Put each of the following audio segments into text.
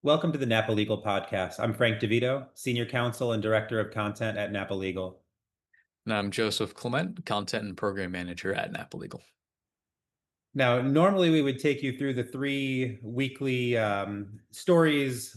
Welcome to the Napa Legal Podcast. I'm Frank DeVito, Senior Counsel and Director of Content at Napa Legal. And I'm Joseph Clement, Content and Program Manager at Napa Legal. Now, normally we would take you through the three weekly stories,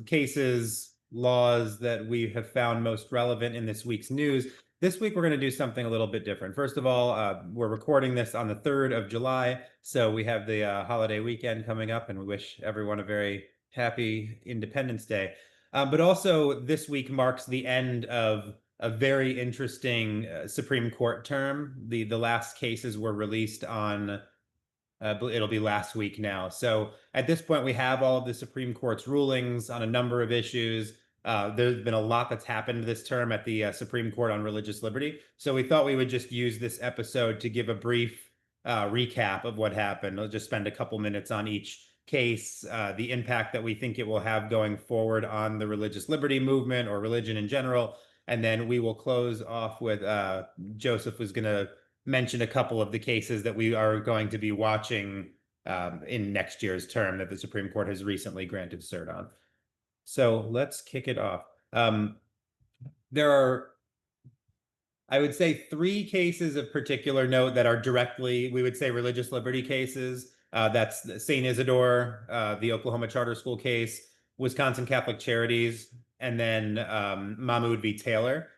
cases, laws that we have found most relevant in this week's news. This week, we're going to do something a little bit different. First of all, we're recording this on the 3rd of July, so we have the holiday weekend coming up, and we wish everyone a very happy Independence Day. But also, this week marks the end of a very interesting Supreme Court term. The last cases were released on, it'll be last week now. So at this point, we have all of the Supreme Court's rulings on a number of issues. There's been a lot that's happened this term at the Supreme Court on religious liberty. So we thought we would just use this episode to give a brief recap of what happened. We'll just spend a couple minutes on each case, the impact that we think it will have going forward on the religious liberty movement or religion in general. And then we will close off with Joseph was going to mention a couple of the cases that we are going to be watching in next year's term that the Supreme Court has recently granted cert on. So let's kick it off. There are, I would say, 3 cases of particular note that are directly, we would say, religious liberty cases. That's St. Isidore, the Oklahoma charter school case, Wisconsin Catholic Charities, and then Mahmoud v. Taylor.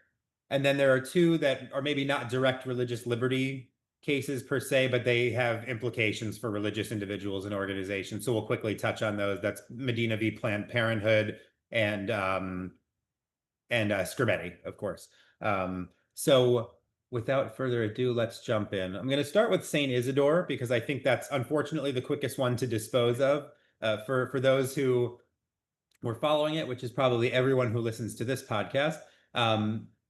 And then there are 2 that are maybe not direct religious liberty cases per se, but they have implications for religious individuals and organizations. So we'll quickly touch on those. That's Medina v. Planned Parenthood and Skirmetti, of course. So without further ado, let's jump in. I'm going to start with St. Isidore because I think that's unfortunately the quickest one to dispose of. For those who were following it, which is probably everyone who listens to this podcast,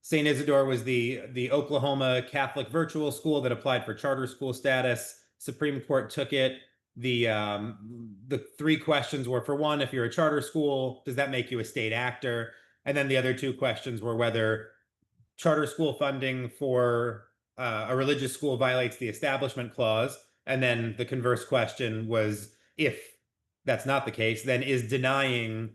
St. Isidore was the Oklahoma Catholic virtual school that applied for charter school status. Supreme Court took it. The 3 questions were, for one, if you're a charter school, does that make you a state actor? And then the other 2 questions were whether charter school funding for a religious school violates the Establishment Clause. And then the converse question was, if that's not the case, then is denying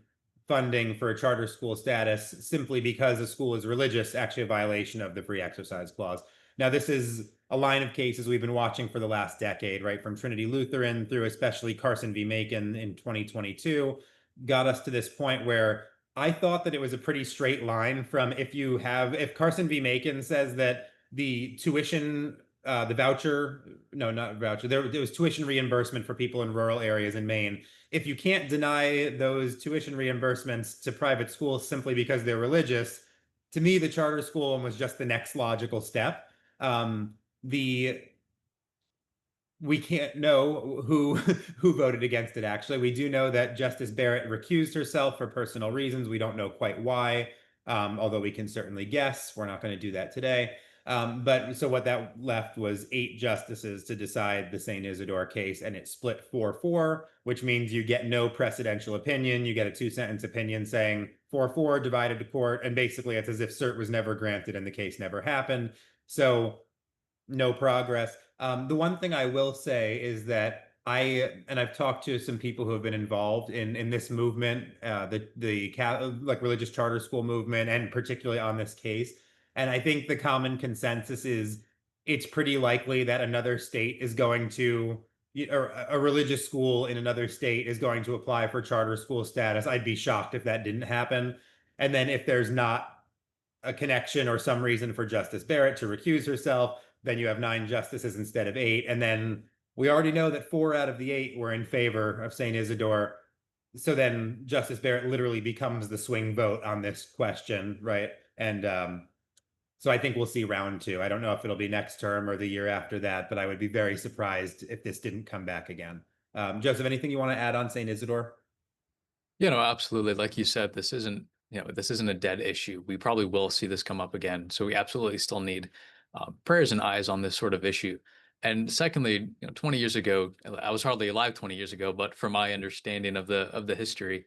funding for a charter school status simply because a school is religious actually a violation of the Free Exercise Clause? Now, this is a line of cases we've been watching for the last decade, right? From Trinity Lutheran through especially Carson v. Macon in 2022, got us to this point where I thought that it was a pretty straight line from if Carson v. Macon says that the tuition, the voucher, no, not voucher, there was tuition reimbursement for people in rural areas in Maine. If you can't deny those tuition reimbursements to private schools simply because they're religious, to me, the charter school one was just the next logical step. We can't know who voted against it, actually. We do know that Justice Barrett recused herself for personal reasons. We don't know quite why, although we can certainly guess. We're not going to do that today. But so what that left was 8 justices to decide the St. Isidore case, and it split 4-4, which means you get no precedential opinion. You get a 2-sentence opinion saying 4-4 divided to court, and basically it's as if cert was never granted and the case never happened. So no progress. The one thing I will say is that I've talked to some people who have been involved in this movement, the like religious charter school movement, and particularly on this case. And I think the common consensus is it's pretty likely that another state is going to, or a religious school in another state is going to apply for charter school status. I'd be shocked if that didn't happen. And then if there's not a connection or some reason for Justice Barrett to recuse herself, then you have 9 justices instead of 8. And then we already know that 4 out of the 8 were in favor of St. Isidore. So then Justice Barrett literally becomes the swing vote on this question, right? And so I think we'll see round 2. I don't know if it'll be next term or the year after that, but I would be very surprised if this didn't come back again. Joseph, anything you want to add on St. Isidore? Absolutely. Like you said, this isn't a dead issue. We probably will see this come up again. So we absolutely still need prayers and eyes on this sort of issue. And secondly, 20 years ago, I was hardly alive 20 years ago, but from my understanding of the history,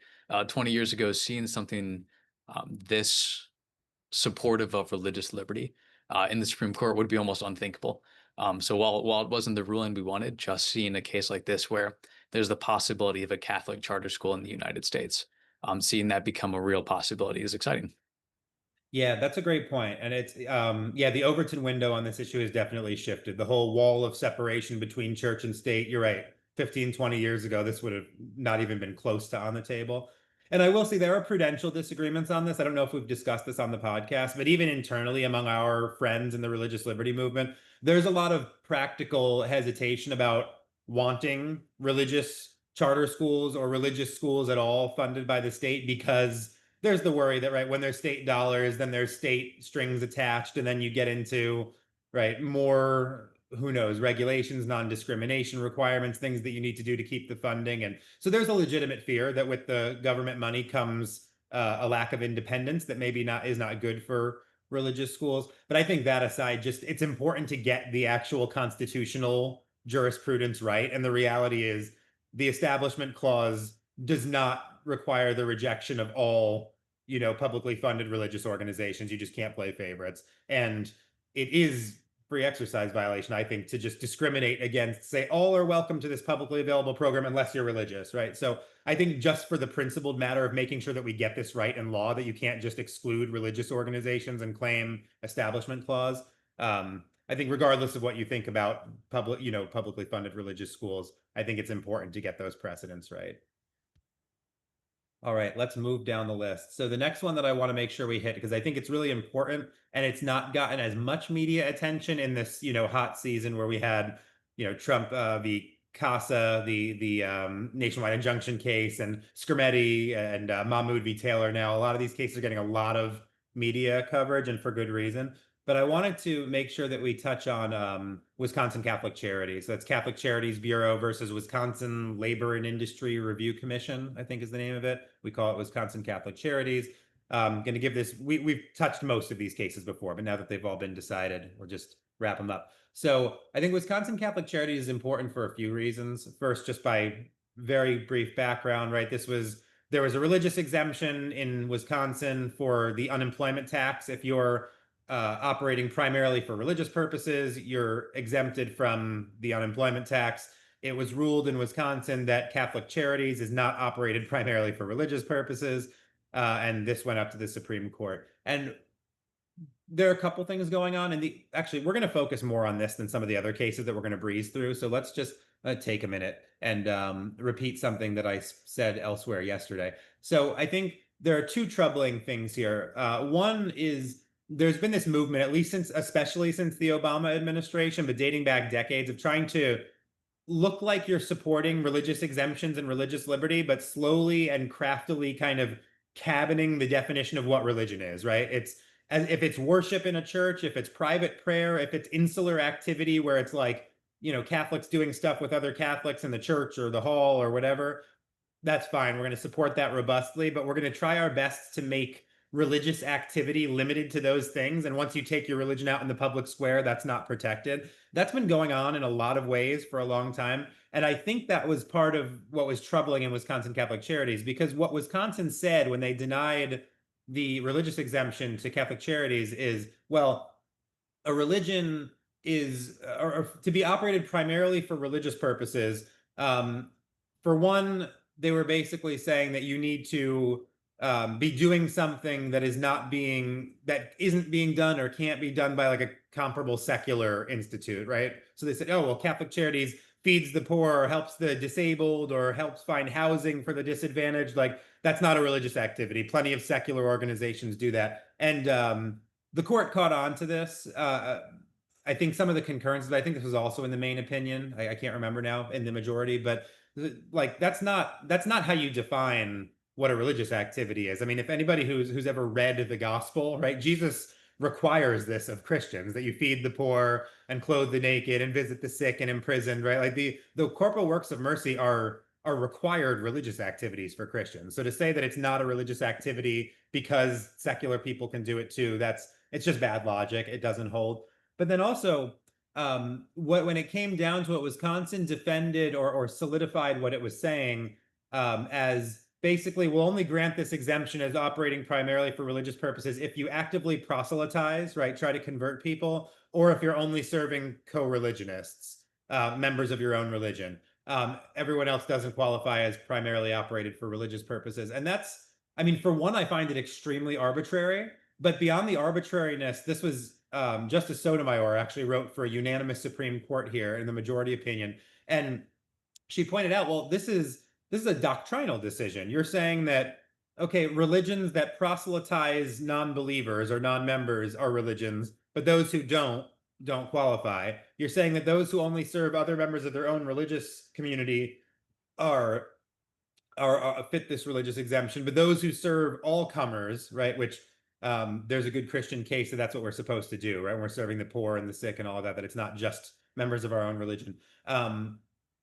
20 years ago, seeing something this supportive of religious liberty in the Supreme Court would be almost unthinkable. So while it wasn't the ruling we wanted, just seeing a case like this where there's the possibility of a Catholic charter school in the United States. Seeing that become a real possibility is exciting. Yeah, that's a great point. And it's yeah, the Overton window on this issue has definitely shifted. The whole wall of separation between church and state, you're right. 15, 20 years ago, this would have not even been close to on the table. And I will say there are prudential disagreements on this. I don't know if we've discussed this on the podcast, but even internally among our friends in the religious liberty movement, there's a lot of practical hesitation about wanting religious charter schools or religious schools at all funded by the state, because there's the worry that, right, when there's state dollars, then there's state strings attached, and then you get into, right, more, who knows, regulations, non-discrimination requirements, things that you need to do to keep the funding. And so there's a legitimate fear that with the government money comes a lack of independence that maybe not is not good for religious schools. But I think that aside, just it's important to get the actual constitutional jurisprudence right. And the reality is the Establishment Clause does not require the rejection of all, publicly funded religious organizations. You just can't play favorites. And it is free exercise violation, I think, to just discriminate against, say, all are welcome to this publicly available program unless you're religious, right? So I think just for the principled matter of making sure that we get this right in law, that you can't just exclude religious organizations and claim Establishment Clause. I think regardless of what you think about publicly funded religious schools, I think it's important to get those precedents right. All right, let's move down the list. So the next one that I want to make sure we hit, because I think it's really important and it's not gotten as much media attention in this, hot season where we had, Trump v. Casa, the nationwide injunction case, and Skirmetti and Mahmoud v. Taylor. Now, a lot of these cases are getting a lot of media coverage, and for good reason. But I wanted to make sure that we touch on Wisconsin Catholic Charities. So that's Catholic Charities Bureau versus Wisconsin Labor and Industry Review Commission, I think is the name of it. We call it Wisconsin Catholic Charities. Going to give this, we've touched most of these cases before, but now that they've all been decided, we'll just wrap them up. So I think Wisconsin Catholic Charities is important for a few reasons. First, just by very brief background, right? There was a religious exemption in Wisconsin for the unemployment tax. If you're operating primarily for religious purposes, you're exempted from the unemployment tax. It was ruled in Wisconsin that Catholic Charities is not operated primarily for religious purposes, and this went up to the Supreme Court. And there are a couple things going on, and actually, we're going to focus more on this than some of the other cases that we're going to breeze through. So let's just take a minute and repeat something that I said elsewhere yesterday. So I think there are two troubling things here. One is there's been this movement, at least especially since the Obama administration, but dating back decades, of trying to look like you're supporting religious exemptions and religious liberty, but slowly and craftily kind of cabining the definition of what religion is, right? It's as if it's worship in a church, if it's private prayer, if it's insular activity where it's like, Catholics doing stuff with other Catholics in the church or the hall or whatever, that's fine. We're going to support that robustly, but we're going to try our best to make religious activity limited to those things. And once you take your religion out in the public square, that's not protected. That's been going on in a lot of ways for a long time. And I think that was part of what was troubling in Wisconsin Catholic Charities, because what Wisconsin said when they denied the religious exemption to Catholic Charities is, well, a religion is or to be operated primarily for religious purposes. For one, they were basically saying that you need to be doing something that isn't being done or can't be done by like a comparable secular institute, right? So they said, oh, well, Catholic Charities feeds the poor or helps the disabled or helps find housing for the disadvantaged. Like, that's not a religious activity. Plenty of secular organizations do that. And the court caught on to this. I think some of the concurrences, I think this was also in the main opinion. I can't remember now in the majority, but like, that's not how you define what a religious activity is. I mean, if anybody who's ever read the gospel, right? Jesus requires this of Christians, that you feed the poor and clothe the naked and visit the sick and imprisoned, right? Like the corporal works of mercy are required religious activities for Christians. So to say that it's not a religious activity because secular people can do it too, it's just bad logic. It doesn't hold. But then also, when it came down to it, Wisconsin defended or solidified what it was saying as basically, we'll only grant this exemption as operating primarily for religious purposes if you actively proselytize, right? Try to convert people, or if you're only serving co-religionists, members of your own religion. Everyone else doesn't qualify as primarily operated for religious purposes. And that's, I mean, for one, I find it extremely arbitrary. But beyond the arbitrariness, this was Justice Sotomayor actually wrote for a unanimous Supreme Court here in the majority opinion. And she pointed out, well, this is a doctrinal decision. You're saying that, okay, religions that proselytize non-believers or non-members are religions, but those who don't qualify. You're saying that those who only serve other members of their own religious community are fit this religious exemption, but those who serve all comers, right, which there's a good Christian case that that's what we're supposed to do, right? When we're serving the poor and the sick and all of that, that it's not just members of our own religion.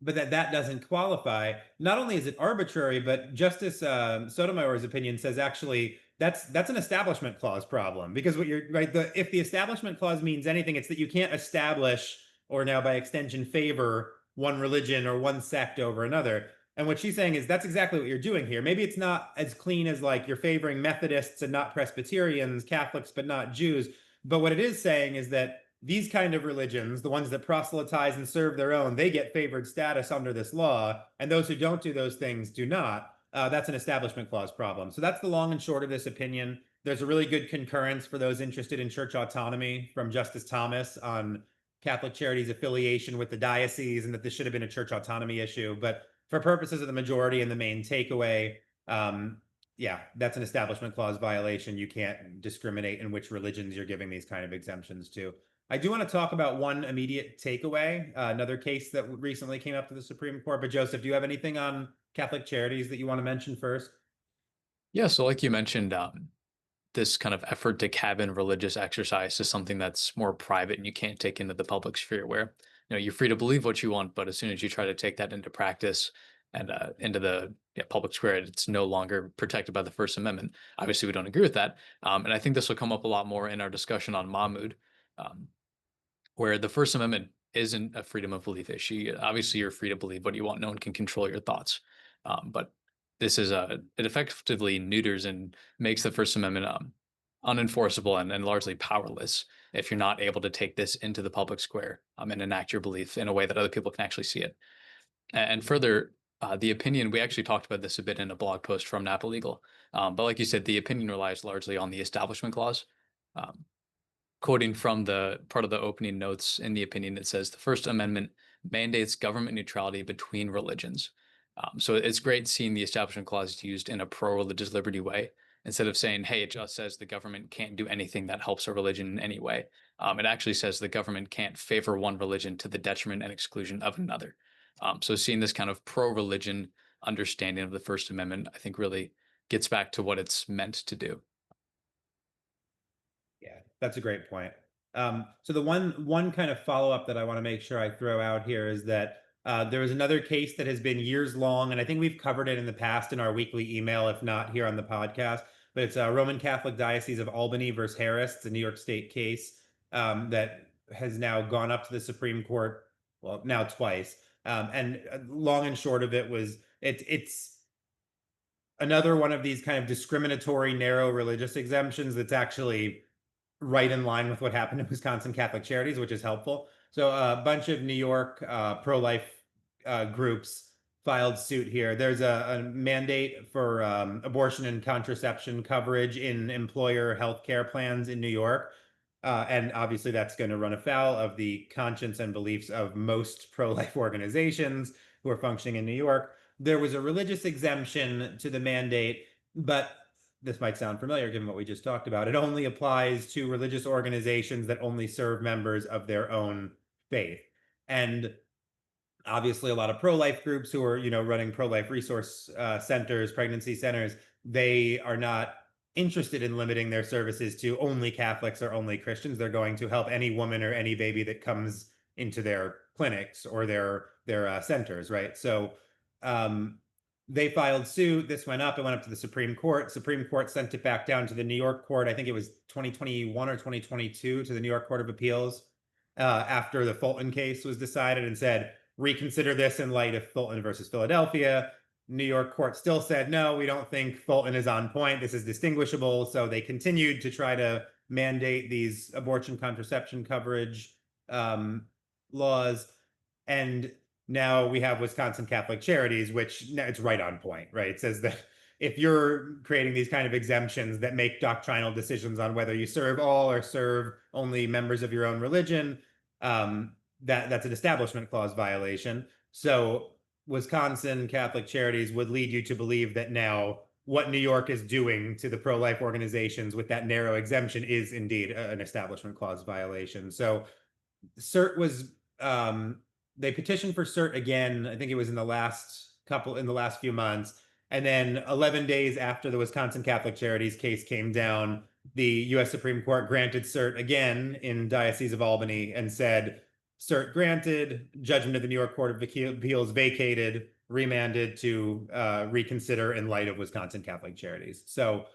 But that doesn't qualify. Not only is it arbitrary, but Justice Sotomayor's opinion says actually that's an establishment clause problem, because what you're right, if the establishment clause means anything, it's that you can't establish, or now by extension favor, one religion or one sect over another. And what she's saying is that's exactly what you're doing here. Maybe it's not as clean as like you're favoring Methodists and not Presbyterians, Catholics but not Jews. But what it is saying is that these kind of religions, the ones that proselytize and serve their own, they get favored status under this law, and those who don't do those things do not. That's an establishment clause problem. So that's the long and short of this opinion. There's a really good concurrence for those interested in church autonomy from Justice Thomas on Catholic Charities' affiliation with the diocese, and that this should have been a church autonomy issue. But for purposes of the majority and the main takeaway, yeah, that's an establishment clause violation. You can't discriminate in which religions you're giving these kind of exemptions to. I do want to talk about one immediate takeaway, another case that recently came up to the Supreme Court. But Joseph, do you have anything on Catholic Charities that you want to mention first? Yeah, so like you mentioned, this kind of effort to cabin religious exercise is something that's more private and you can't take into the public sphere, where you're free to believe what you want, but as soon as you try to take that into practice and into the public square, it's no longer protected by the First Amendment. Obviously, we don't agree with that, and I think this will come up a lot more in our discussion on Mahmoud, where the First Amendment isn't a freedom of belief issue. Obviously, you're free to believe what you want. No one can control your thoughts, but this is it effectively neuters and makes the First Amendment unenforceable and largely powerless if you're not able to take this into the public square and enact your belief in a way that other people can actually see it. And further, the opinion, we actually talked about this a bit in a blog post from Napa Legal, but like you said, the opinion relies largely on the Establishment Clause. Quoting from the part of the opening notes in the opinion, it says the First Amendment mandates government neutrality between religions. So it's great seeing the Establishment Clause used in a pro-religious liberty way, instead of saying, hey, it just says the government can't do anything that helps a religion in any way. It actually says the government can't favor one religion to the detriment and exclusion of another. So seeing this kind of pro-religion understanding of the First Amendment, I think really gets back to what it's meant to do. Yeah, that's a great point. So the one kind of follow-up that I want to make sure I throw out here is that there was another case that has been years long, and I think we've covered it in the past in our weekly email, if not here on the podcast. But it's Roman Catholic Diocese of Albany versus Harris. It's a New York State case that has now gone up to the Supreme Court, well, now twice. And long and short of it was it's another one of these kind of discriminatory, narrow religious exemptions that's actually right in line with what happened in Wisconsin Catholic Charities, which is helpful. So a bunch of New York pro-life groups filed suit here. There's a mandate for abortion and contraception coverage in employer healthcare plans in New York. And obviously that's going to run afoul of the conscience and beliefs of most pro-life organizations who are functioning in New York. There was a religious exemption to the mandate, but this might sound familiar given what we just talked about. It only applies to religious organizations that only serve members of their own faith. And obviously a lot of pro-life groups who are, running pro-life resource centers, pregnancy centers, they are not interested in limiting their services to only Catholics or only Christians. They're going to help any woman or any baby that comes into their clinics or their centers, right? So they filed suit. This went up. It went up to the Supreme Court. Supreme Court sent it back down to the New York court. I think it was 2021 or 2022 to the New York Court of Appeals after the Fulton case was decided, and said, reconsider this in light of Fulton versus Philadelphia. New York court still said, no, we don't think Fulton is on point. This is distinguishable. So they continued to try to mandate these abortion contraception coverage laws. And Now we have Wisconsin Catholic Charities, which it's right on point, right? It says that if you're creating these kind of exemptions that make doctrinal decisions on whether you serve all or serve only members of your own religion, that's an Establishment Clause violation. So Wisconsin Catholic Charities would lead you to believe that now what New York is doing to the pro-life organizations with that narrow exemption is indeed an Establishment Clause violation. So cert was they petitioned for cert again. I think it was in the last few months. And then 11 days after the Wisconsin Catholic Charities case came down, the U.S. Supreme Court granted cert again in Diocese of Albany and said, cert granted, judgment of the New York Court of Appeals vacated, remanded to reconsider in light of Wisconsin Catholic Charities. So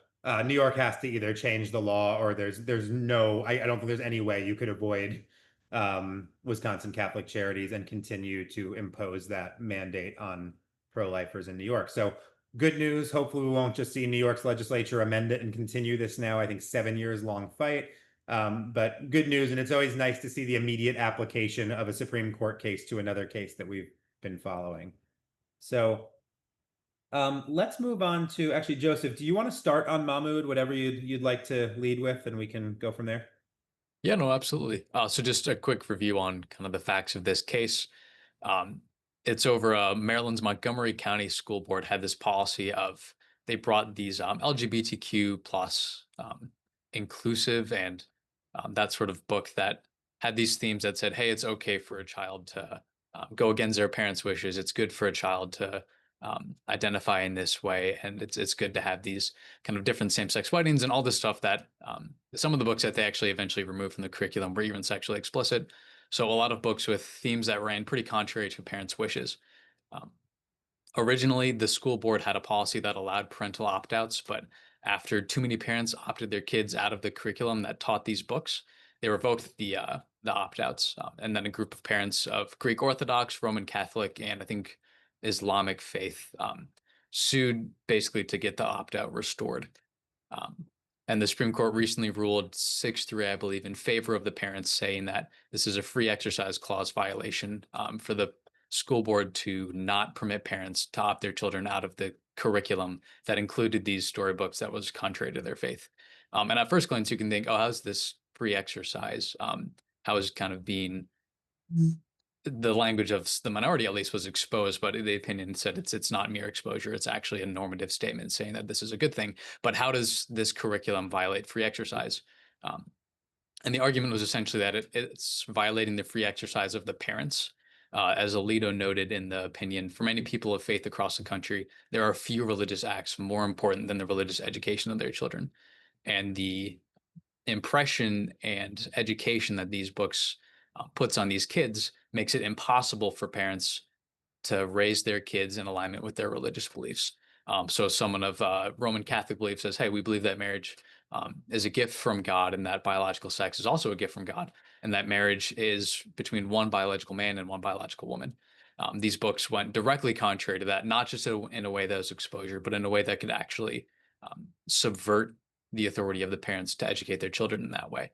New York has to either change the law or there's no, I don't think there's any way you could avoid Wisconsin Catholic Charities and continue to impose that mandate on pro-lifers in New York. So good news. Hopefully we won't just see New York's legislature amend it and continue this now, I think 7 years long fight. But good news. And it's always nice to see the immediate application of a Supreme Court case to another case that we've been following. So let's move on to, actually, Joseph, do you want to start on Mahmoud, whatever you'd like to lead with, and we can go from there? Yeah, no, absolutely. So just a quick review on kind of the facts of this case. It's over Maryland's Montgomery County School Board had this policy of they brought these LGBTQ plus inclusive and that sort of book that had these themes that said, hey, it's okay for a child to go against their parents' wishes. It's good for a child to identify in this way, and it's good to have these kind of different same-sex weddings and all this stuff that some of the books that they actually eventually removed from the curriculum were even sexually explicit. So a lot of books with themes that ran pretty contrary to parents' wishes. Originally, the school board had a policy that allowed parental opt-outs, but after too many parents opted their kids out of the curriculum that taught these books, they revoked the opt-outs. And then a group of parents of Greek Orthodox, Roman Catholic, and I think Islamic faith sued basically to get the opt-out restored. And the Supreme Court recently ruled 6-3, I believe, in favor of the parents, saying that this is a free exercise clause violation for the school board to not permit parents to opt their children out of the curriculum that included these storybooks that was contrary to their faith. And at first glance, you can think, oh, how's this free exercise? How is kind of being the language of the minority, at least, was exposed, but the opinion said it's not mere exposure. It's actually a normative statement saying that this is a good thing. But how does this curriculum violate free exercise? And the argument was essentially that it's violating the free exercise of the parents. As Alito noted in the opinion, for many people of faith across the country, there are few religious acts more important than the religious education of their children. And the impression and education that these books puts on these kids makes it impossible for parents to raise their kids in alignment with their religious beliefs. So someone of Roman Catholic belief says, hey, we believe that marriage is a gift from God and that biological sex is also a gift from God, and that marriage is between one biological man and one biological woman. These books went directly contrary to that, not just in a way that was exposure, but in a way that could actually subvert the authority of the parents to educate their children in that way.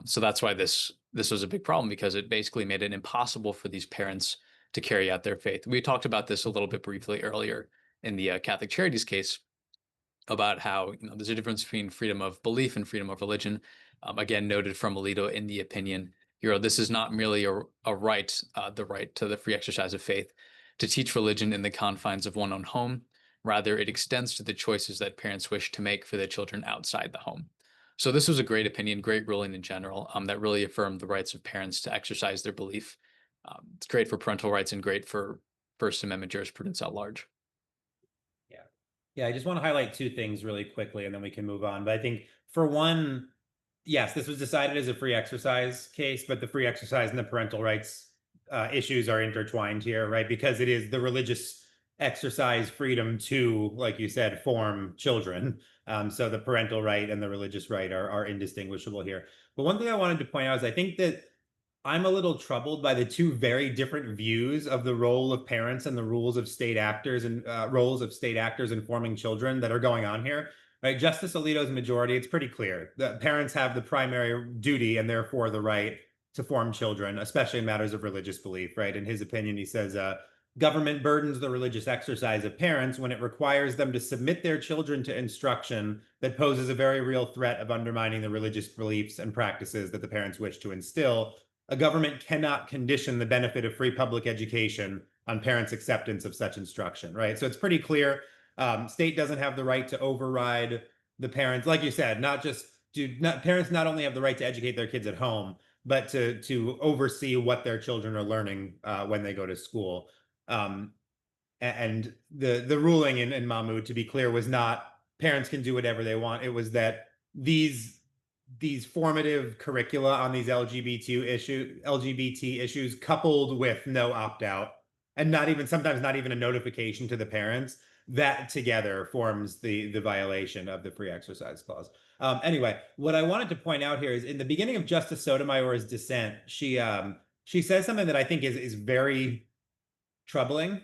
So that's why this was a big problem, because it basically made it impossible for these parents to carry out their faith. We talked about this a little bit briefly earlier in the Catholic Charities case about how there's a difference between freedom of belief and freedom of religion. Again, noted from Alito in the opinion, this is not merely a right, the right to the free exercise of faith, to teach religion in the confines of one's own home. Rather, it extends to the choices that parents wish to make for their children outside the home. So this was a great opinion, great ruling in general, that really affirmed the rights of parents to exercise their belief. It's great for parental rights and great for First Amendment jurisprudence at large. Yeah, I just want to highlight two things really quickly, and then we can move on. But I think, for one, yes, this was decided as a free exercise case, but the free exercise and the parental rights issues are intertwined here, right? Because it is the religious exercise freedom to, like you said, form children. So the parental right and the religious right are indistinguishable here. But one thing I wanted to point out is I think that I'm a little troubled by the two very different views of the role of parents and the rules of state actors and roles of state actors in forming children that are going on here. Right, Justice Alito's majority, it's pretty clear that parents have the primary duty and therefore the right to form children, especially in matters of religious belief, right? In his opinion, he says, government burdens the religious exercise of parents when it requires them to submit their children to instruction that poses a very real threat of undermining the religious beliefs and practices that the parents wish to instill. A government cannot condition the benefit of free public education on parents' acceptance of such instruction, right? So it's pretty clear. State doesn't have the right to override the parents. Like you said, parents not only have the right to educate their kids at home, but to oversee what their children are learning when they go to school. And the ruling in Mahmoud, to be clear, was not parents can do whatever they want. It was that these formative curricula on these LGBT issues, coupled with no opt-out, and sometimes not even a notification to the parents, that together forms the violation of the free exercise clause. Anyway, what I wanted to point out here is in the beginning of Justice Sotomayor's dissent, she says something that I think is very troubling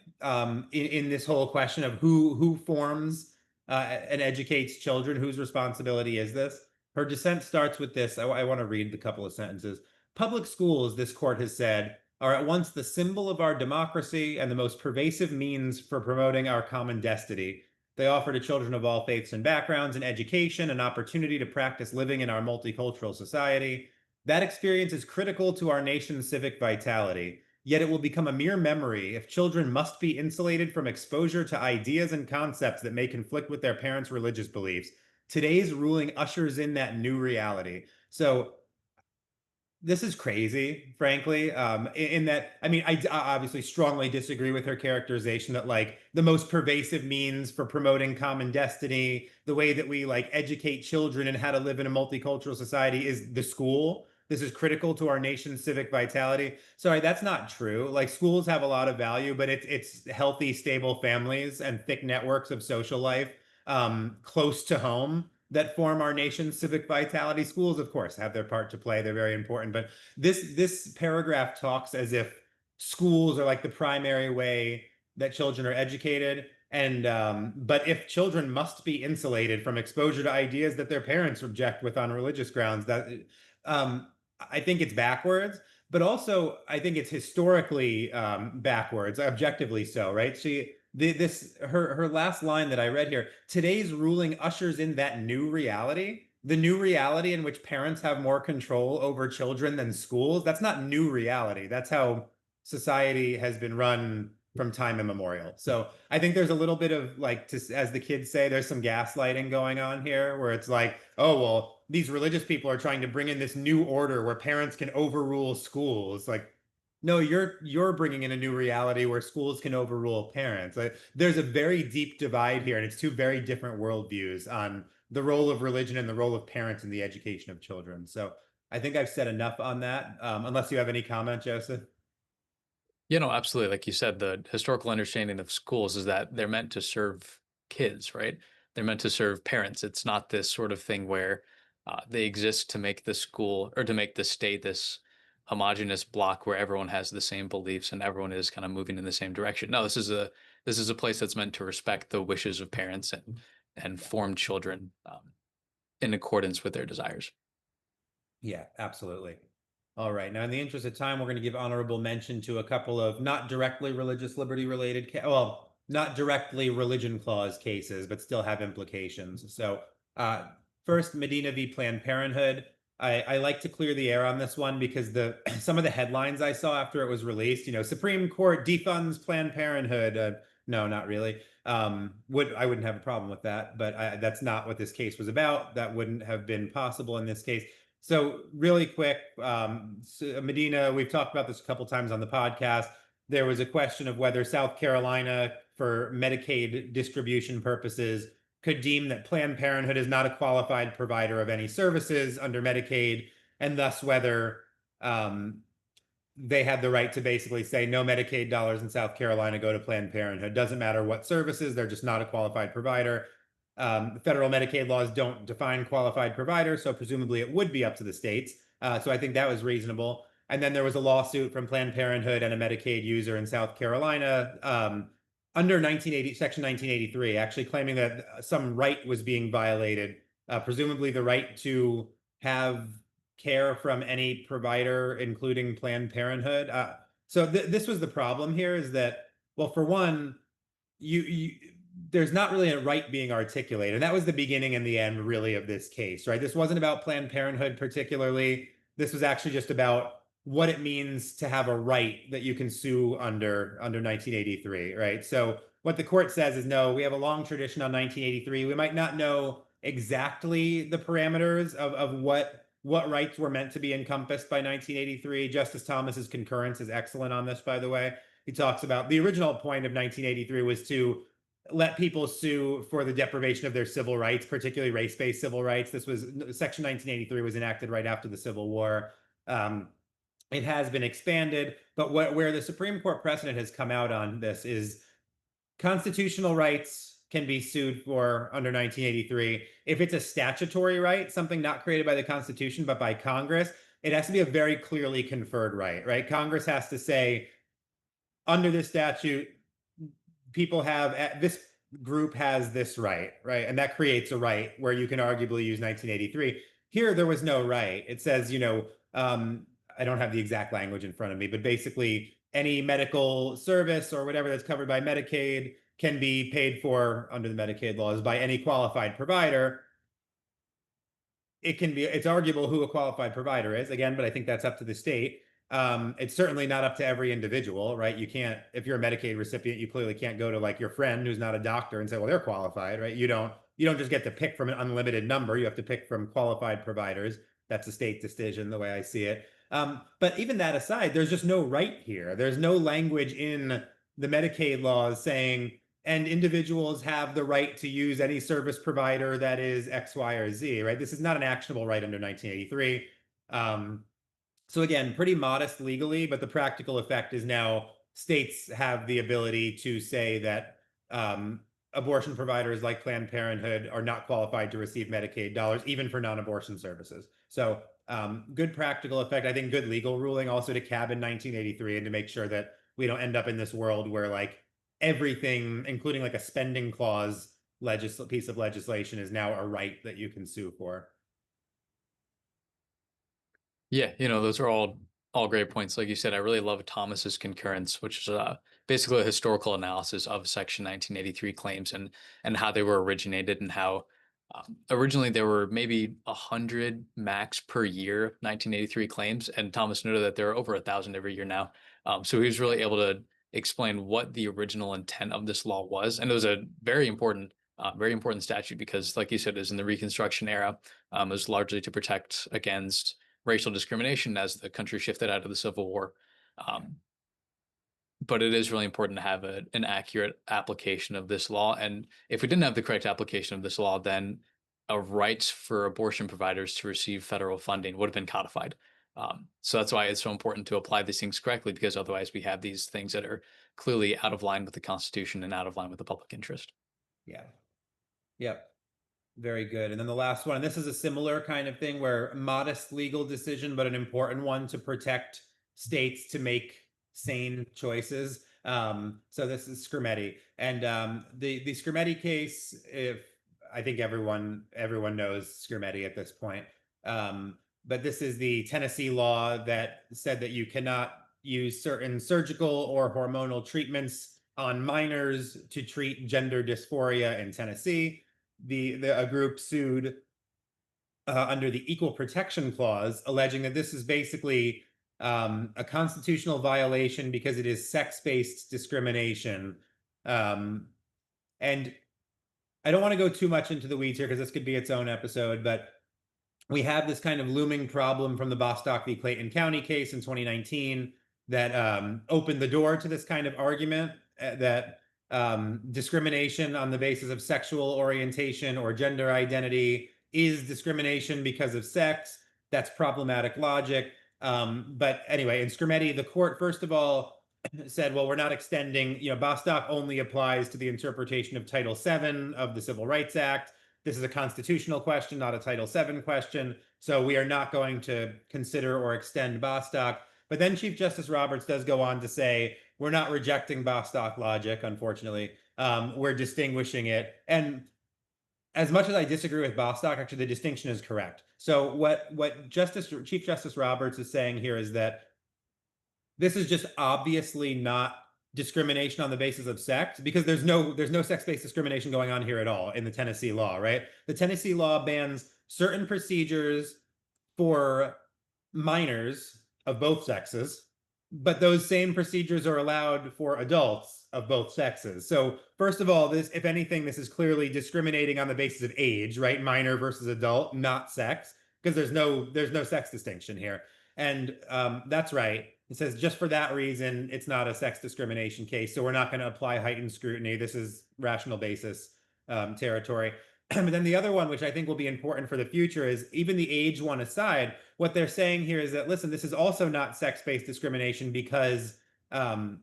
in this whole question of who forms and educates children, whose responsibility is this. Her dissent starts with this. I want to read the couple of sentences. Public schools, this court has said, are at once the symbol of our democracy and the most pervasive means for promoting our common destiny. They offer to children of all faiths and backgrounds an education, an opportunity to practice living in our multicultural society. That experience is critical to our nation's civic vitality. Yet it will become a mere memory if children must be insulated from exposure to ideas and concepts that may conflict with their parents' religious beliefs. Today's ruling ushers in that new reality. So this is crazy, frankly, in that, I mean, I obviously strongly disagree with her characterization that like the most pervasive means for promoting common destiny, the way that we like educate children and how to live in a multicultural society is the school. This is critical to our nation's civic vitality. Sorry, that's not true. Like schools have a lot of value, but it's healthy, stable families and thick networks of social life close to home that form our nation's civic vitality. Schools, of course, have their part to play. They're very important. But this paragraph talks as if schools are like the primary way that children are educated. And but if children must be insulated from exposure to ideas that their parents reject with on religious grounds, that I think it's backwards. But also, I think it's historically backwards, objectively so, right? Her last line that I read here, today's ruling ushers in that new reality, the new reality in which parents have more control over children than schools. That's not new reality. That's how society has been run from time immemorial. So I think there's a little bit of like, as the kids say, there's some gaslighting going on here where it's like, oh, well, these religious people are trying to bring in this new order where parents can overrule schools. Like, no, you're bringing in a new reality where schools can overrule parents. There's a very deep divide here, and it's two very different worldviews on the role of religion and the role of parents in the education of children. So I think I've said enough on that. Unless you have any comment, Joseph. You know, absolutely. Like you said, the historical understanding of schools is that they're meant to serve kids, right? They're meant to serve parents. It's not this sort of thing where they exist to make the school or to make the state this homogenous block where everyone has the same beliefs and everyone is kind of moving in the same direction. No, this is a place that's meant to respect the wishes of parents and form children in accordance with their desires. Yeah, absolutely. All right. Now, in the interest of time, we're going to give honorable mention to a couple of not directly religious liberty related, well, not directly religion clause cases, but still have implications. So first, Medina v. Planned Parenthood. I like to clear the air on this one because some of the headlines I saw after it was released, Supreme Court defunds Planned Parenthood. No, not really. I wouldn't have a problem with that, but that's not what this case was about. That wouldn't have been possible in this case. So really quick, Medina, we've talked about this a couple times on the podcast. There was a question of whether South Carolina, for Medicaid distribution purposes, could deem that Planned Parenthood is not a qualified provider of any services under Medicaid, and thus whether they had the right to basically say no Medicaid dollars in South Carolina go to Planned Parenthood. Doesn't matter what services, they're just not a qualified provider. Federal Medicaid laws don't define qualified provider, so presumably it would be up to the states. So I think that was reasonable. And then there was a lawsuit from Planned Parenthood and a Medicaid user in South Carolina under Section 1983, actually claiming that some right was being violated, presumably the right to have care from any provider, including Planned Parenthood. So this was the problem here is that, well, for one, you there's not really a right being articulated. And that was the beginning and the end, really, of this case, right? This wasn't about Planned Parenthood particularly. This was actually just about what it means to have a right that you can sue under 1983, right? So what the court says is, no, we have a long tradition on 1983. We might not know exactly the parameters of what rights were meant to be encompassed by 1983. Justice Thomas's concurrence is excellent on this, by the way. He talks about the original point of 1983 was to let people sue for the deprivation of their civil rights, particularly race-based civil rights. This was Section 1983 was enacted right after the Civil War. It has been expanded, but where the Supreme Court precedent has come out on this is constitutional rights can be sued for under 1983. If it's a statutory right, something not created by the Constitution but by Congress, it has to be a very clearly conferred right? Congress has to say, under this statute, people have this group has this right? And that creates a right where you can arguably use 1983. Here, there was no right. It says, I don't have the exact language in front of me, but basically any medical service or whatever that's covered by Medicaid can be paid for under the Medicaid laws by any qualified provider. It's arguable who a qualified provider is, again, but I think that's up to the state. It's certainly not up to every individual, right? You can't, if you're a Medicaid recipient, you clearly can't go to like your friend who's not a doctor and say, well, they're qualified, right? You don't just get to pick from an unlimited number. You have to pick from qualified providers. That's a state decision, the way I see it. But even that aside, there's just no right here. There's no language in the Medicaid laws saying, and individuals have the right to use any service provider that is X, Y, or Z, right? This is not an actionable right under 1983. So again, pretty modest legally, but the practical effect is now states have the ability to say that abortion providers like Planned Parenthood are not qualified to receive Medicaid dollars, even for non-abortion services. So good practical effect. I think good legal ruling also to cabin 1983 and to make sure that we don't end up in this world where like everything, including like a spending clause piece of legislation, is now a right that you can sue for. Yeah, those are all great points. Like you said, I really love Thomas's concurrence, which is basically a historical analysis of Section 1983 claims and how they were originated and how originally there were maybe 100 max per year 1983 claims, and Thomas noted that there are over 1,000 every year now. So he was really able to explain what the original intent of this law was, and it was a very important statute because, like you said, is in the Reconstruction era. It was largely to protect against racial discrimination as the country shifted out of the Civil War. But it is really important to have an accurate application of this law. And if we didn't have the correct application of this law, then rights for abortion providers to receive federal funding would have been codified. So that's why it's so important to apply these things correctly, because otherwise we have these things that are clearly out of line with the Constitution and out of line with the public interest. Yeah. Yep. Very good. And then the last one, and this is a similar kind of thing where modest legal decision, but an important one to protect states to make sane choices. So this is Skirmetti. And the Skirmetti case, if I think everyone knows Skirmetti at this point. But this is the Tennessee law that said that you cannot use certain surgical or hormonal treatments on minors to treat gender dysphoria in Tennessee. A group sued under the Equal Protection Clause, alleging that this is basically a constitutional violation because it is sex-based discrimination. And I don't want to go too much into the weeds here because this could be its own episode, but we have this kind of looming problem from the Bostock v. Clayton County case in 2019 that opened the door to this kind of argument that discrimination on the basis of sexual orientation or gender identity is discrimination because of sex. That's problematic logic. But anyway, in Skirmetti, the court, first of all, said, well, we're not extending, Bostock only applies to the interpretation of Title VII of the Civil Rights Act. This is a constitutional question, not a Title VII question. So we are not going to consider or extend Bostock. But then Chief Justice Roberts does go on to say, we're not rejecting Bostock logic, unfortunately. We're distinguishing it. And as much as I disagree with Bostock, actually the distinction is correct. So what Chief Justice Roberts is saying here is that this is just obviously not discrimination on the basis of sex, because there's no sex-based discrimination going on here at all in the Tennessee law, right? The Tennessee law bans certain procedures for minors of both sexes, but those same procedures are allowed for adults of both sexes. So first of all, this, if anything, this is clearly discriminating on the basis of age, right? Minor versus adult, not sex, because there's no sex distinction here. And that's right. It says just for that reason, it's not a sex discrimination case. So we're not going to apply heightened scrutiny. This is rational basis territory. But then the other one, which I think will be important for the future, is even the age one aside, what they're saying here is that, listen, this is also not sex-based discrimination because what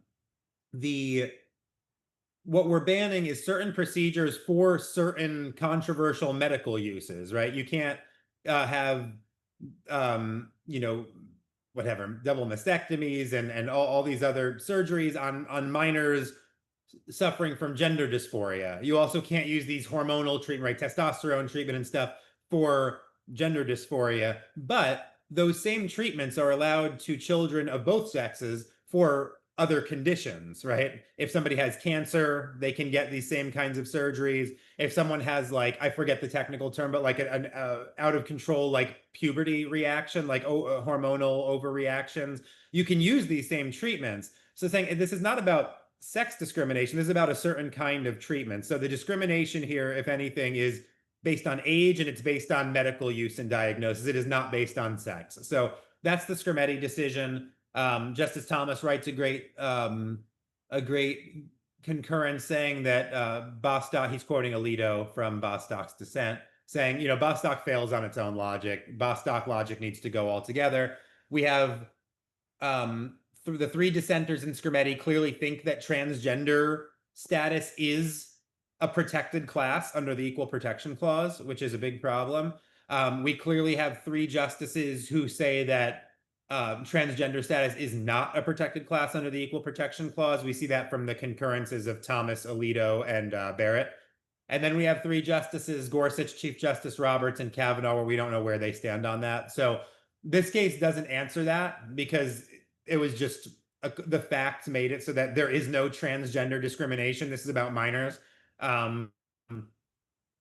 we're banning is certain procedures for certain controversial medical uses, right? You can't have, whatever, double mastectomies and all these other surgeries on minors suffering from gender dysphoria. You also can't use these hormonal treatment, right? Testosterone treatment and stuff for gender dysphoria. But those same treatments are allowed to children of both sexes for other conditions, right? If somebody has cancer, they can get these same kinds of surgeries. If someone has, like, I forget the technical term, but like an out of control, like puberty reaction, like hormonal overreactions, you can use these same treatments. So saying this is not about sex discrimination, this is about a certain kind of treatment. So the discrimination here, if anything, is based on age, and it's based on medical use and diagnosis. It is not based on sex. So that's the Skirmetti decision. Justice Thomas writes a great concurrence saying that Bostock, he's quoting Alito from Bostock's dissent, saying, Bostock fails on its own logic. Bostock logic needs to go altogether. We have the three dissenters in Skirmetti clearly think that transgender status is a protected class under the Equal Protection Clause, which is a big problem. We clearly have three justices who say that transgender status is not a protected class under the Equal Protection Clause. We see that from the concurrences of Thomas, Alito, and Barrett. And then we have three justices, Gorsuch, Chief Justice Roberts, and Kavanaugh, where we don't know where they stand on that. So this case doesn't answer that, because it was just the facts made it so that there is no transgender discrimination. This is about minors.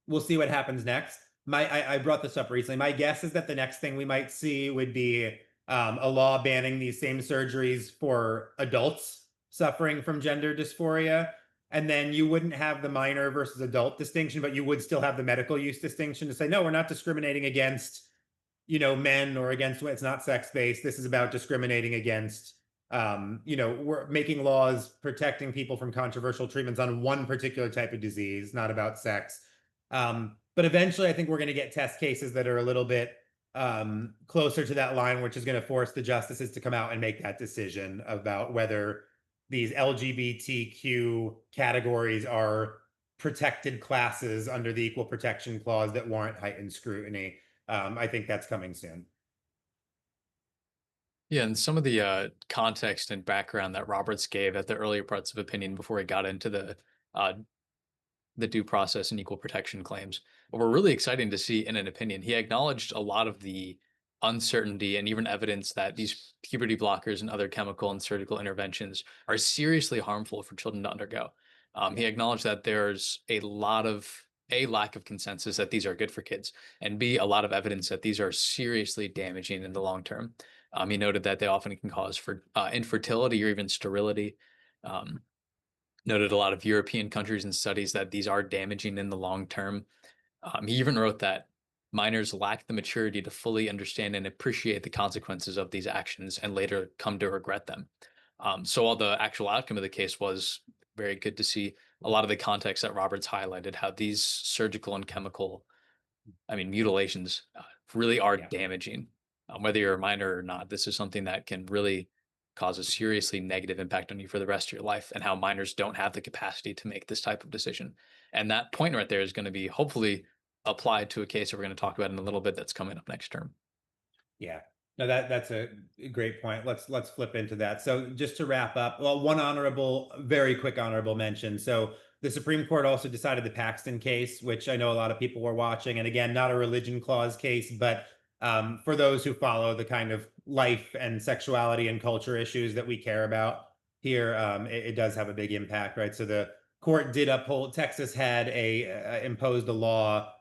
We'll see what happens next. I brought this up recently. My guess is that the next thing we might see would be a law banning these same surgeries for adults suffering from gender dysphoria. And then you wouldn't have the minor versus adult distinction, but you would still have the medical use distinction to say, no, we're not discriminating against, men or against, it's not sex-based. This is about discriminating against, we're making laws protecting people from controversial treatments on one particular type of disease, not about sex. But eventually I think we're going to get test cases that are a little bit closer to that line, which is going to force the justices to come out and make that decision about whether these LGBTQ categories are protected classes under the Equal Protection Clause that warrant heightened scrutiny. I think that's coming soon. Yeah, and some of the context and background that Roberts gave at the earlier parts of opinion before he got into the due process and equal protection claims were really exciting to see in an opinion. He acknowledged a lot of the uncertainty and even evidence that these puberty blockers and other chemical and surgical interventions are seriously harmful for children to undergo. He acknowledged that there's a lack of consensus that these are good for kids, and B, a lot of evidence that these are seriously damaging in the long term. He noted that they often can cause for infertility or even sterility. Noted a lot of European countries and studies that these are damaging in the long term. He even wrote that minors lack the maturity to fully understand and appreciate the consequences of these actions and later come to regret them. So while the actual outcome of the case was very good to see, a lot of the context that Roberts highlighted, how these surgical and chemical, mutilations really are damaging. Whether you're a minor or not, this is something that can really cause a seriously negative impact on you for the rest of your life, and how minors don't have the capacity to make this type of decision. And that point right there is going to be hopefully applied to a case that we're going to talk about in a little bit that's coming up next term. Yeah. No, that's a great point. Let's flip into that. So just to wrap up, well, one honorable, very quick honorable mention. So the Supreme Court also decided the Paxton case, which I know a lot of people were watching. And again, not a religion clause case, but for those who follow the kind of life and sexuality and culture issues that we care about here, it does have a big impact, right? So the court did uphold. Texas had imposed a law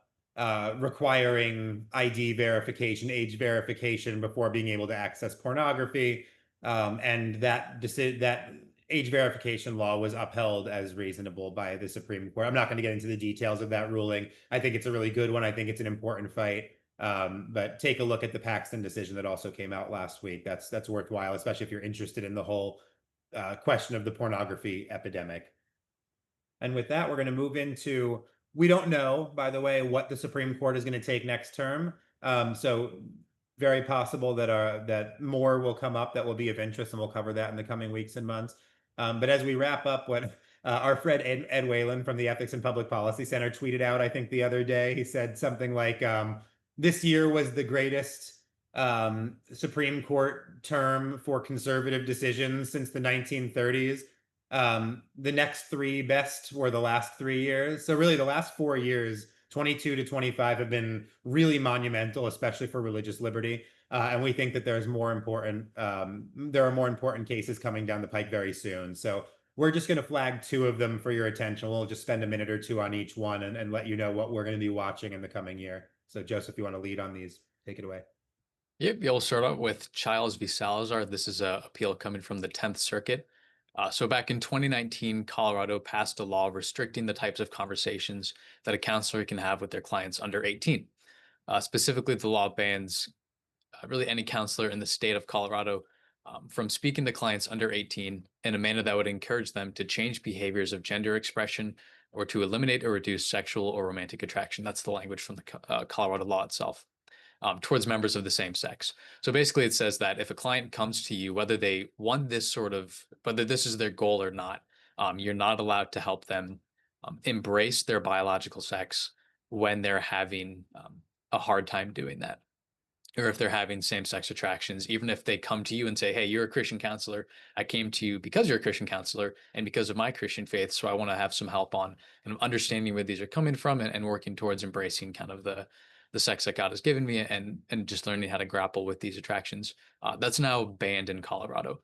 requiring ID verification, age verification before being able to access pornography. And that age verification law was upheld as reasonable by the Supreme Court. I'm not going to get into the details of that ruling. I think it's a really good one. I think it's an important fight. But take a look at the Paxton decision that also came out last week. That's worthwhile, especially if you're interested in the whole question of the pornography epidemic. And with that, we're going to move into, we don't know, by the way, what the Supreme Court is going to take next term. So very possible that more will come up that will be of interest, and we'll cover that in the coming weeks and months. But as we wrap up, what our friend Ed Whalen from the Ethics and Public Policy Center tweeted out, I think the other day, he said something like, this year was the greatest Supreme Court term for conservative decisions since the 1930s. The next three best were the last 3 years. So really the last 4 years, 22 to 25, have been really monumental, especially for religious liberty. And we think that there are more important cases coming down the pike very soon. So we're just going to flag two of them for your attention. We'll just spend a minute or two on each one and let you know what we're going to be watching in the coming year. So Joseph, you want to lead on these? Take it away. Yep, we'll start out with Chiles v. Salazar. This is an appeal coming from the 10th Circuit. So back in 2019, Colorado passed a law restricting the types of conversations that a counselor can have with their clients under 18. Specifically, the law bans really any counselor in the state of Colorado from speaking to clients under 18 in a manner that would encourage them to change behaviors of gender expression or to eliminate or reduce sexual or romantic attraction. That's the language from the Colorado law itself. Towards members of the same sex. So basically, it says that if a client comes to you, whether they want whether this is their goal or not, you're not allowed to help them embrace their biological sex when they're having a hard time doing that, or if they're having same-sex attractions. Even if they come to you and say, hey, you're a Christian counselor, I came to you because you're a Christian counselor and because of my Christian faith, so I want to have some help on understanding where these are coming from and working towards embracing kind of the sex that God has given me and just learning how to grapple with these attractions. That's now banned in Colorado.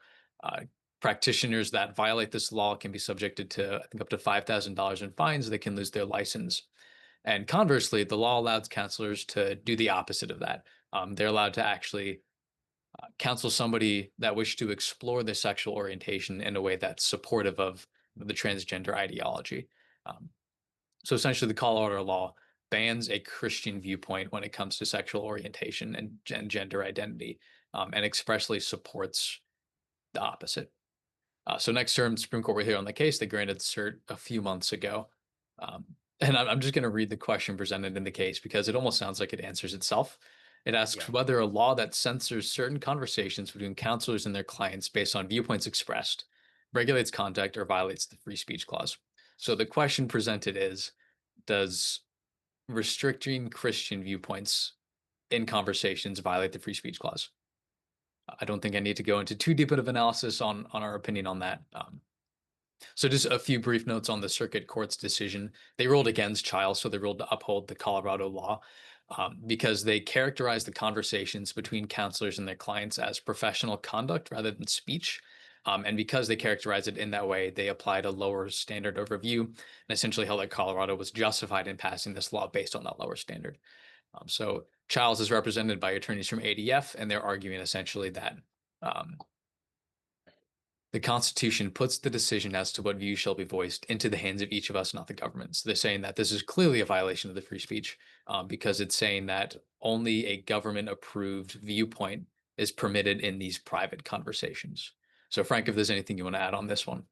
Practitioners that violate this law can be subjected to, I think, up to $5,000 in fines. They can lose their license. And conversely, the law allows counselors to do the opposite of that. They're allowed to actually counsel somebody that wishes to explore their sexual orientation in a way that's supportive of the transgender ideology. So essentially, the Colorado law bans a Christian viewpoint when it comes to sexual orientation and gender identity, and expressly supports the opposite. So next term, Supreme Court will hear on the case. They granted cert a few months ago. And I'm just going to read the question presented in the case because it almost sounds like it answers itself. It asks whether a law that censors certain conversations between counselors and their clients based on viewpoints expressed regulates conduct or violates the free speech clause. So the question presented is, does restricting Christian viewpoints in conversations violate the free speech clause? I don't think I need to go into too deep of analysis on our opinion on that. So just a few brief notes on the circuit court's decision. They ruled against Chiles, so they ruled to uphold the Colorado law because they characterized the conversations between counselors and their clients as professional conduct rather than speech. And because they characterized it in that way, they applied a lower standard of review and essentially held that Colorado was justified in passing this law based on that lower standard. So Chiles is represented by attorneys from ADF, and they're arguing essentially that the Constitution puts the decision as to what views shall be voiced into the hands of each of us, not the government. So they're saying that this is clearly a violation of the free speech because it's saying that only a government-approved viewpoint is permitted in these private conversations. So Frank, if there's anything you want to add on this one.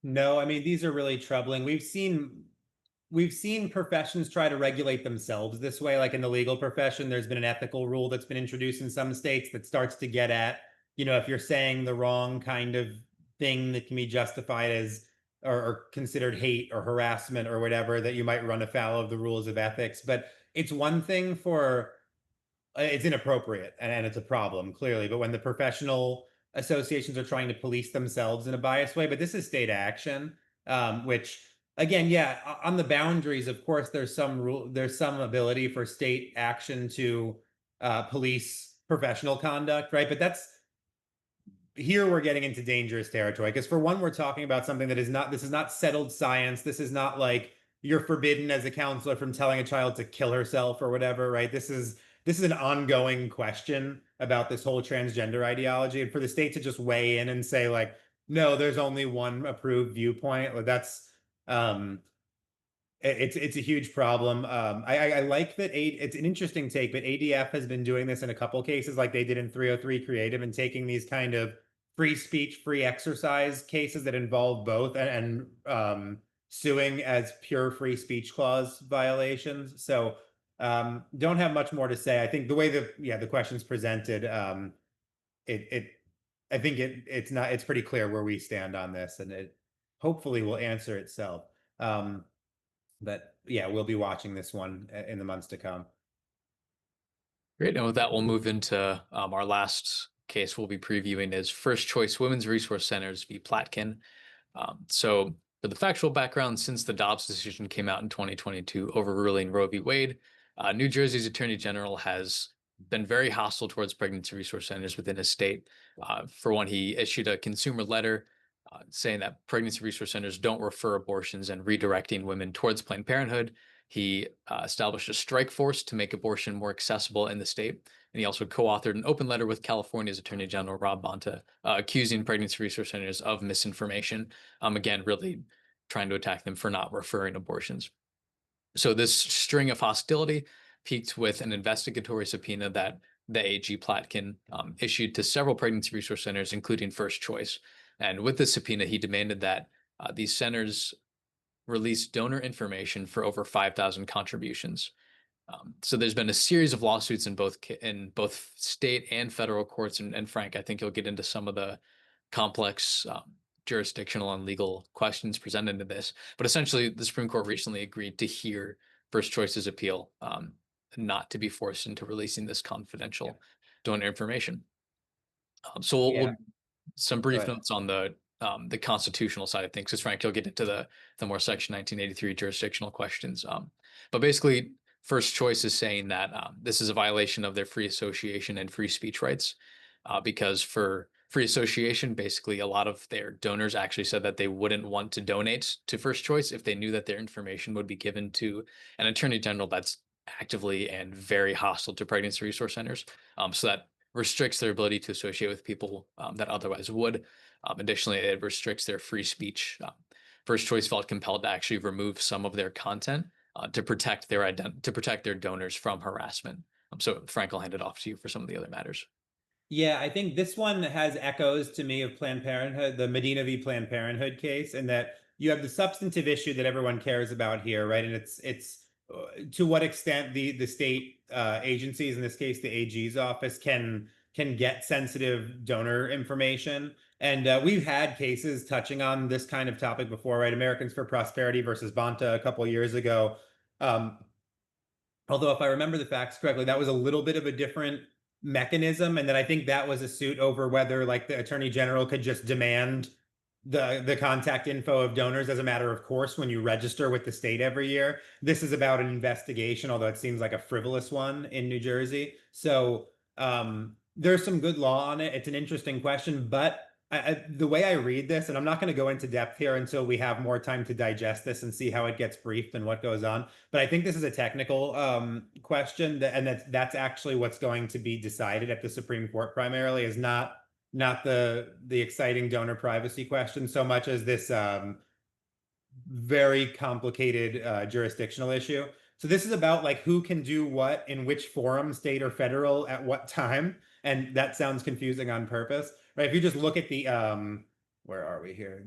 No, I mean, these are really troubling. We've seen professions try to regulate themselves this way. Like in the legal profession, there's been an ethical rule that's been introduced in some states that starts to get at, if you're saying the wrong kind of thing that can be justified as or considered hate or harassment or whatever, that you might run afoul of the rules of ethics. But it's one thing for it's inappropriate and it's a problem, clearly. But when the professional associations are trying to police themselves in a biased way, but this is state action, which again, yeah, on the boundaries, of course, there's some ability for state action to police professional conduct, right? But that's here we're getting into dangerous territory because for one, we're talking about something that is not, this is not settled science. This is not like you're forbidden as a counselor from telling a child to kill herself or whatever, right? This is an ongoing question about this whole transgender ideology. And for the state to just weigh in and say, like, no, there's only one approved viewpoint, like that's it's a huge problem. I like that it's an interesting take, but ADF has been doing this in a couple cases, like they did in 303 Creative, and taking these kind of free speech, free exercise cases that involve both and suing as pure free speech clause violations. So don't have much more to say. I think the way the question's presented, it I think it's pretty clear where we stand on this, and it hopefully will answer itself. But yeah, we'll be watching this one in the months to come. Great. And with that, we'll move into our last case we'll be previewing is First Choice Women's Resource Centers v. Platkin. So for the factual background, since the Dobbs decision came out in 2022 overruling Roe v. Wade, New Jersey's Attorney General has been very hostile towards pregnancy resource centers within his state. For one, he issued a consumer letter saying that pregnancy resource centers don't refer abortions and redirecting women towards Planned Parenthood. He established a strike force to make abortion more accessible in the state. And he also co-authored an open letter with California's Attorney General Rob Bonta, accusing pregnancy resource centers of misinformation. Again, really trying to attack them for not referring abortions. So this string of hostility peaked with an investigatory subpoena that the AG Platkin issued to several pregnancy resource centers, including First Choice. And with the subpoena, he demanded that these centers release donor information for over 5,000 contributions. So there's been a series of lawsuits in both state and federal courts. And Frank, I think you'll get into some of the complex jurisdictional and legal questions presented in this. But essentially, the Supreme Court recently agreed to hear First Choice's appeal, not to be forced into releasing this confidential donor information. So we'll some brief notes on the constitutional side of things, because Frank, you'll get into the more Section 1983 jurisdictional questions. But basically, First Choice is saying that this is a violation of their free association and free speech rights, because for free association, basically a lot of their donors actually said that they wouldn't want to donate to First Choice if they knew that their information would be given to an attorney general that's actively and very hostile to pregnancy resource centers. So that restricts their ability to associate with people that otherwise would. Additionally, it restricts their free speech. First Choice felt compelled to actually remove some of their content to protect their donors from harassment. So Frank, I'll hand it off to you for some of the other matters. Yeah, I think this one has echoes to me of Planned Parenthood, the Medina v. Planned Parenthood case, and that you have the substantive issue that everyone cares about here, right? And it's to what extent the state agencies, in this case the AG's office, can get sensitive donor information. And we've had cases touching on this kind of topic before, right? Americans for Prosperity versus Bonta a couple of years ago. Although if I remember the facts correctly, that was a little bit of a different mechanism, and that I think that was a suit over whether like the attorney general could just demand the contact info of donors as a matter of course when you register with the state every year. This is about an investigation, although it seems like a frivolous one in New Jersey. So there's some good law on it. It's an interesting question, but the way I read this, and I'm not going to go into depth here until we have more time to digest this and see how it gets briefed and what goes on. But I think this is a technical question, and that's actually what's going to be decided at the Supreme Court primarily, is not the exciting donor privacy question so much as this very complicated jurisdictional issue. So this is about like who can do what in which forum, state or federal, at what time. And that sounds confusing on purpose, right? If you just look at the where are we here?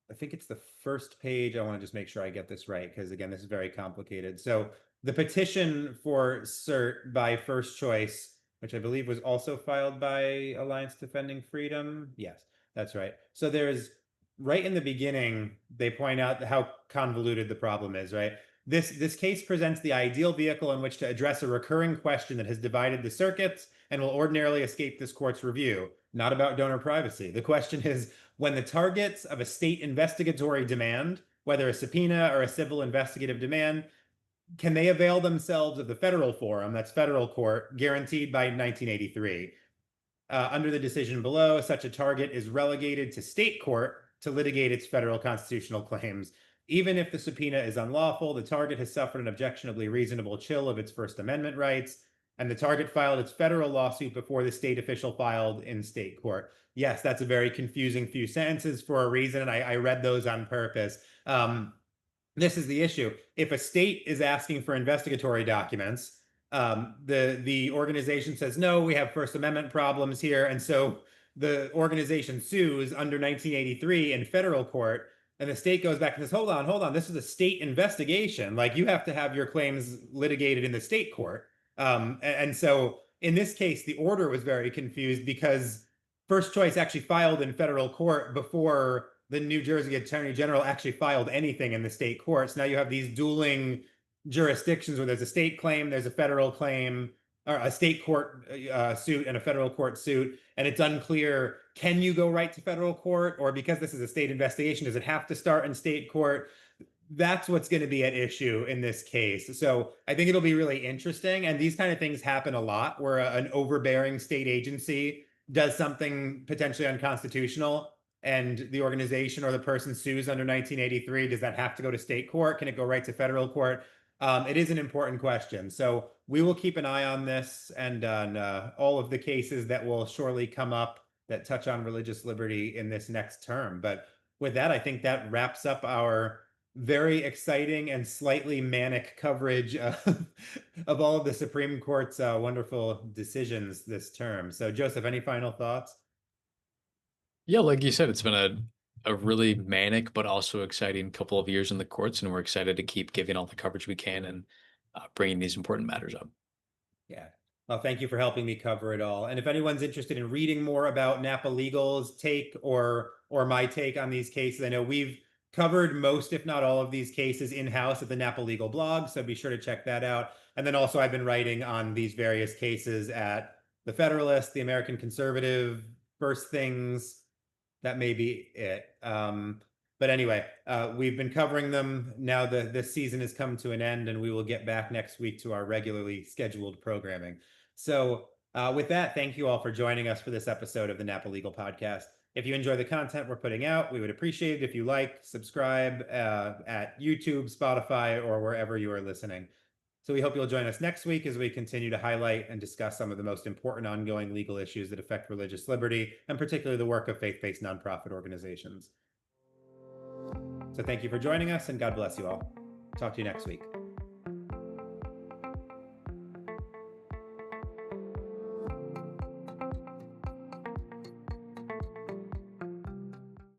I think it's the first page. I want to just make sure I get this right, because again, this is very complicated. So the petition for cert by First Choice, which I believe was also filed by Alliance Defending Freedom. Yes, that's right. So there's right in the beginning, they point out how convoluted the problem is, right? This case presents the ideal vehicle in which to address a recurring question that has divided the circuits and will ordinarily escape this court's review. Not about donor privacy. The question is, when the targets of a state investigatory demand, whether a subpoena or a civil investigative demand, can they avail themselves of the federal forum, that's federal court, guaranteed by 1983? Under the decision below, such a target is relegated to state court to litigate its federal constitutional claims. Even if the subpoena is unlawful, the target has suffered an objectionably reasonable chill of its First Amendment rights, and the target filed its federal lawsuit before the state official filed in state court. Yes, that's a very confusing few sentences for a reason, and I read those on purpose. This is the issue. If a state is asking for investigatory documents, the organization says, no, we have First Amendment problems here. And so the organization sues under 1983 in federal court, and the state goes back and says, hold on, this is a state investigation. Like, you have to have your claims litigated in the state court. And so in this case, the order was very confused because First Choice actually filed in federal court before the New Jersey Attorney General actually filed anything in the state courts. Now you have these dueling jurisdictions where there's a state claim, there's a federal claim, or a state court suit and a federal court suit, and it's unclear, can you go right to federal court? Or because this is a state investigation, does it have to start in state court? That's what's going to be at issue in this case. So I think it'll be really interesting. And these kind of things happen a lot where an overbearing state agency does something potentially unconstitutional and the organization or the person sues under 1983. Does that have to go to state court? Can it go right to federal court? It is an important question. So we will keep an eye on this and on all of the cases that will surely come up that touch on religious liberty in this next term. But with that, I think that wraps up our very exciting and slightly manic coverage of all of the Supreme Court's wonderful decisions this term. So Joseph, any final thoughts? Yeah, like you said, it's been a really manic but also exciting couple of years in the courts, and we're excited to keep giving all the coverage we can and bringing these important matters up. Yeah. Well, thank you for helping me cover it all. And if anyone's interested in reading more about Napa Legal's take or my take on these cases, I know we've covered most, if not all, of these cases in-house at the Napa Legal blog, so be sure to check that out. And then also I've been writing on these various cases at The Federalist, The American Conservative, First Things. That may be it. But anyway, we've been covering them. Now this season has come to an end, and we will get back next week to our regularly scheduled programming. So with that, thank you all for joining us for this episode of the Napa Legal Podcast. If you enjoy the content we're putting out, we would appreciate it if you like, subscribe at YouTube, Spotify, or wherever you are listening. So we hope you'll join us next week as we continue to highlight and discuss some of the most important ongoing legal issues that affect religious liberty, and particularly the work of faith-based nonprofit organizations. So thank you for joining us, and God bless you all. Talk to you next week.